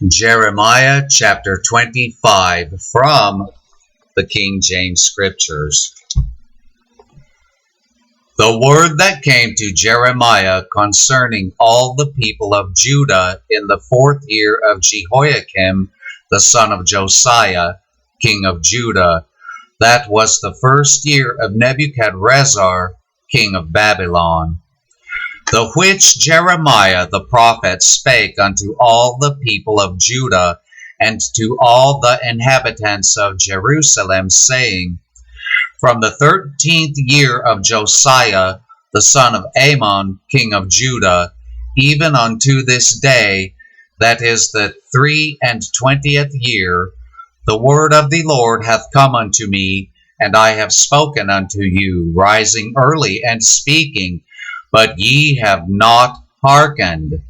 Jeremiah chapter 25 from the King James Scriptures. The word that came to Jeremiah concerning all the people of Judah in the 4th year of Jehoiakim, the son of Josiah, king of Judah, that was the 1st year of Nebuchadrezzar, king of Babylon. The which Jeremiah the prophet spake unto all the people of Judah and to all the inhabitants of Jerusalem, saying, From the 13th year of Josiah, the son of Amon, king of Judah, even unto this day, that is the 23rd year, the word of the Lord hath come unto me, and I have spoken unto you, rising early and speaking, but ye have not hearkened.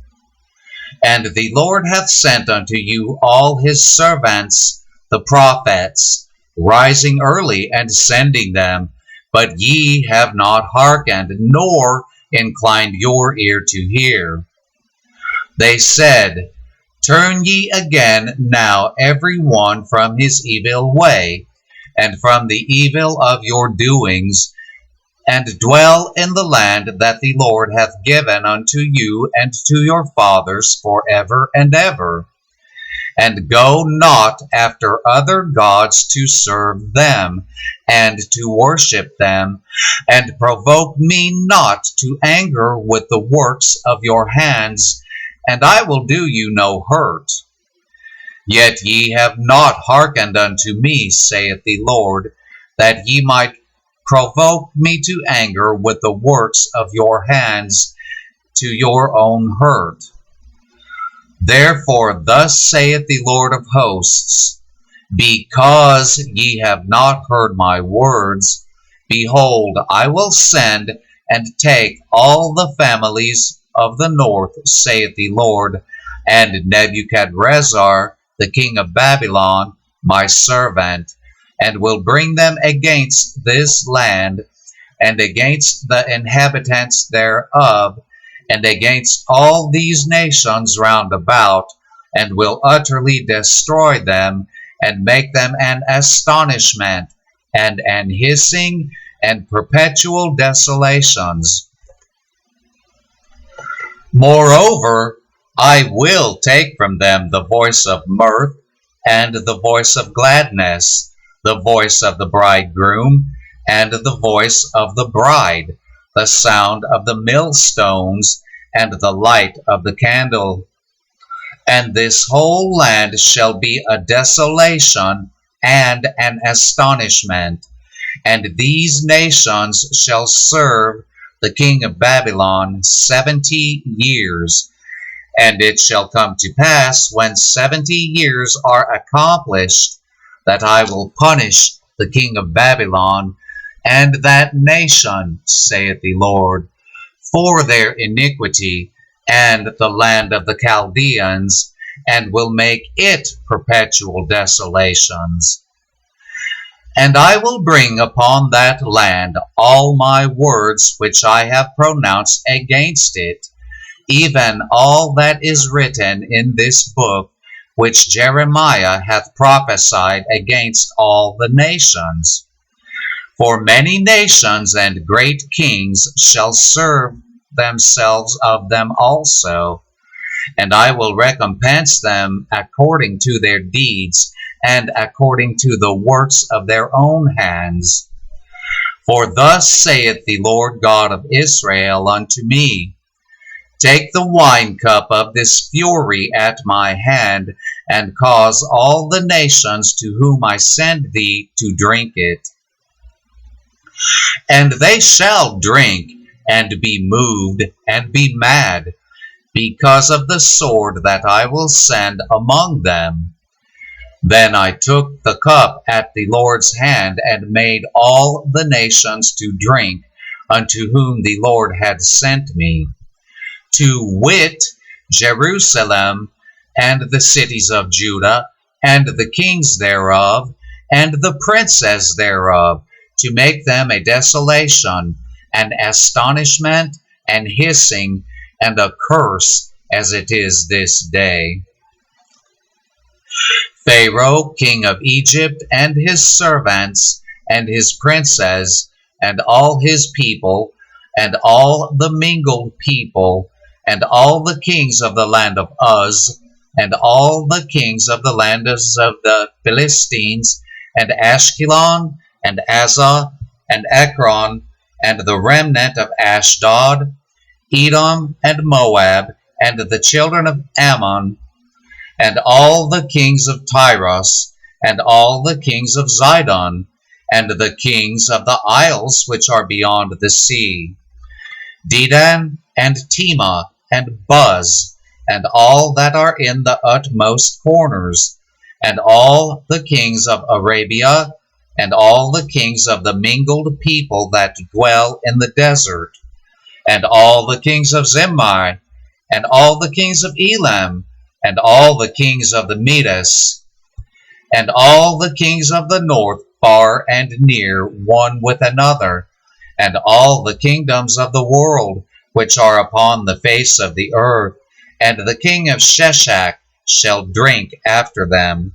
And the Lord hath sent unto you all his servants, the prophets, rising early and sending them, but ye have not hearkened, nor inclined your ear to hear. They said, Turn ye again now every one from his evil way, and from the evil of your doings, and dwell in the land that the Lord hath given unto you and to your fathers forever and ever. And go not after other gods to serve them, and to worship them, and provoke me not to anger with the works of your hands, and I will do you no hurt. Yet ye have not hearkened unto me, saith the Lord, that ye might provoke me to anger with the works of your hands to your own hurt. Therefore thus saith the Lord of hosts, Because ye have not heard my words, behold, I will send and take all the families of the north, saith the Lord, and Nebuchadrezzar, the king of Babylon, my servant, and will bring them against this land, and against the inhabitants thereof, and against all these nations round about, and will utterly destroy them, and make them an astonishment, and an hissing, and perpetual desolations. Moreover, I will take from them the voice of mirth, and the voice of gladness, the voice of the bridegroom, and the voice of the bride, the sound of the millstones, and the light of the candle. And this whole land shall be a desolation and an astonishment, and these nations shall serve the king of Babylon 70 years. And it shall come to pass, when 70 years are accomplished, that I will punish the king of Babylon and that nation, saith the Lord, for their iniquity, and the land of the Chaldeans, and will make it perpetual desolations. And I will bring upon that land all my words which I have pronounced against it, even all that is written in this book, which Jeremiah hath prophesied against all the nations. For many nations and great kings shall serve themselves of them also, and I will recompense them according to their deeds, and according to the works of their own hands. For thus saith the Lord God of Israel unto me, Take the wine cup of this fury at my hand, and cause all the nations to whom I send thee to drink it. And they shall drink, and be moved, and be mad, because of the sword that I will send among them. Then I took the cup at the Lord's hand, and made all the nations to drink, unto whom the Lord had sent me, to wit, Jerusalem, and the cities of Judah, and the kings thereof, and the princes thereof, to make them a desolation, an astonishment, and hissing, and a curse, as it is this day. Pharaoh, king of Egypt, and his servants, and his princes, and all his people, and all the mingled people, and all the kings of the land of Uz, and all the kings of the lands of the Philistines, and Ashkelon, and Azah, and Ekron, and the remnant of Ashdod, Edom, and Moab, and the children of Ammon, and all the kings of Tyrus, and all the kings of Zidon, and the kings of the isles which are beyond the sea, Dedan, and Tema, and Buz, and all that are in the utmost corners, and all the kings of Arabia, and all the kings of the mingled people that dwell in the desert, and all the kings of Zimmai, and all the kings of Elam, and all the kings of the Medes, and all the kings of the north, far and near, one with another, and all the kingdoms of the world, which are upon the face of the earth, and the king of Sheshach shall drink after them.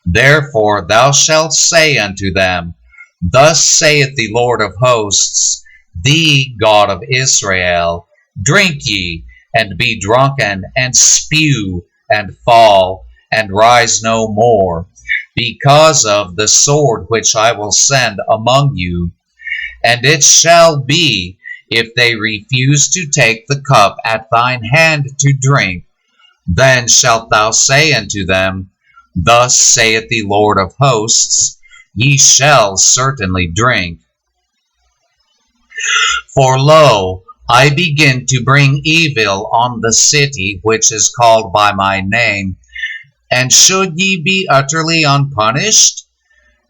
Therefore thou shalt say unto them, Thus saith the Lord of hosts, the God of Israel, Drink ye, and be drunken, and spew, and fall, and rise no more, because of the sword which I will send among you. And it shall be, if they refuse to take the cup at thine hand to drink, then shalt thou say unto them, Thus saith the Lord of hosts, Ye shall certainly drink. For lo, I begin to bring evil on the city which is called by my name, and should ye be utterly unpunished?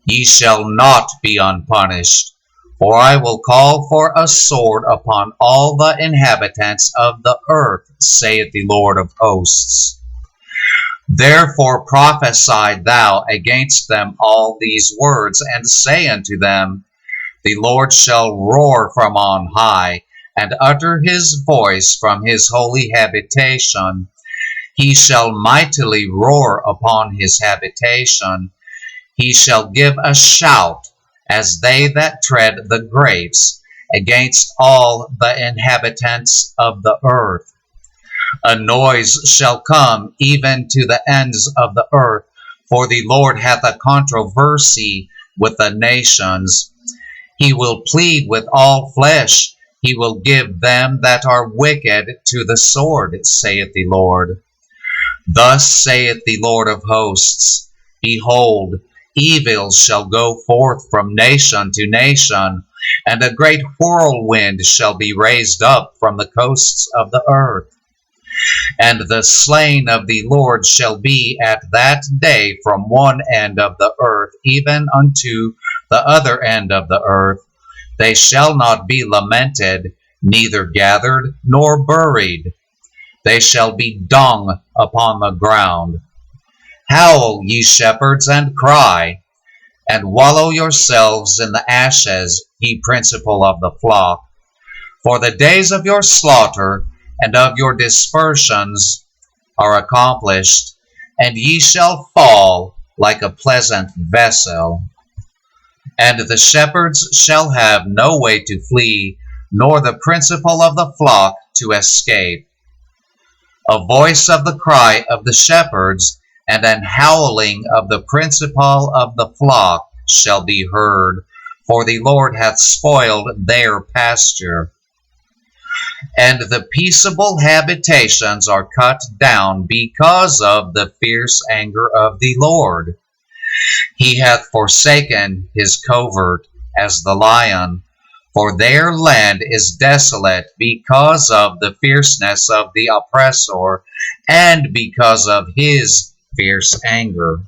Ye shall not be unpunished, for I will call for a sword upon all the inhabitants of the earth, saith the Lord of hosts. Therefore prophesy thou against them all these words, and say unto them, The Lord shall roar from on high, and utter his voice from his holy habitation. He shall mightily roar upon his habitation. He shall give a shout, as they that tread the grapes, against all the inhabitants of the earth. A noise shall come even to the ends of the earth, for the Lord hath a controversy with the nations. He will plead with all flesh. He will give them that are wicked to the sword, saith the Lord. Thus saith the Lord of hosts, Behold, evil shall go forth from nation to nation, and a great whirlwind shall be raised up from the coasts of the earth. And the slain of the Lord shall be at that day from one end of the earth even unto the other end of the earth. They shall not be lamented, neither gathered nor buried. They shall be dung upon the ground. Howl, ye shepherds, and cry, and wallow yourselves in the ashes, ye principal of the flock. For the days of your slaughter and of your dispersions are accomplished, and ye shall fall like a pleasant vessel. And the shepherds shall have no way to flee, nor the principal of the flock to escape. A voice of the cry of the shepherds, and an howling of the principal of the flock shall be heard, for the Lord hath spoiled their pasture. And the peaceable habitations are cut down because of the fierce anger of the Lord. He hath forsaken his covert as the lion, for their land is desolate because of the fierceness of the oppressor, and because of his fierce anger.